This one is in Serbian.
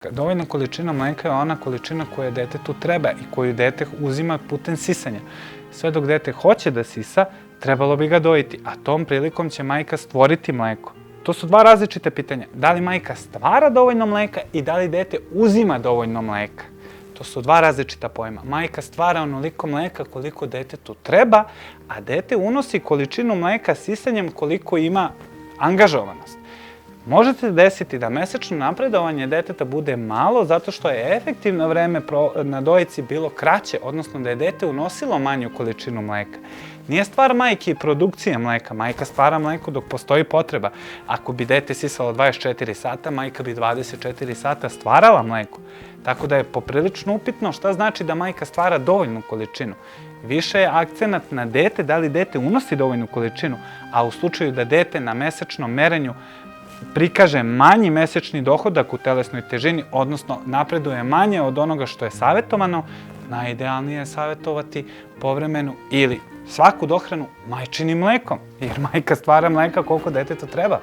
Dovoljna količina mleka je ona količina koja detetu treba i koju dete uzima putem sisanja. Sve dok dete hoće da sisa, trebalo bi ga dojiti, a tom prilikom će majka stvoriti mleko. To su dva različita pitanja. Da li majka stvara dovoljno mleka i da li dete uzima dovoljno mleka? To su dva različita pojma. Majka stvara onoliko mleka koliko detetu treba, a dete unosi količinu mleka sisanjem koliko ima angažovanost. Možete desiti da mesečno napredovanje deteta bude malo zato što je efektivno vreme na dojici bilo kraće, odnosno da je dete unosilo manju količinu mleka. Nije stvar majke i produkcije mleka. Majka stvara mleko dok postoji potreba. Ako bi dete sisalo 24 sata, majka bi 24 sata stvarala mleko. Tako da je poprilično upitno šta znači da majka stvara dovoljnu količinu. Više je akcenat na dete, da li dete unosi dovoljnu količinu, a u slučaju da dete na mesečnom merenju prikaže manji mesečni dohodak u telesnoj težini, odnosno napreduje manje od onoga što je savjetovano, najidealnije je savjetovati povremenu ili svaku dohranu majčinim mlekom, jer majka stvara mleka koliko detetu treba.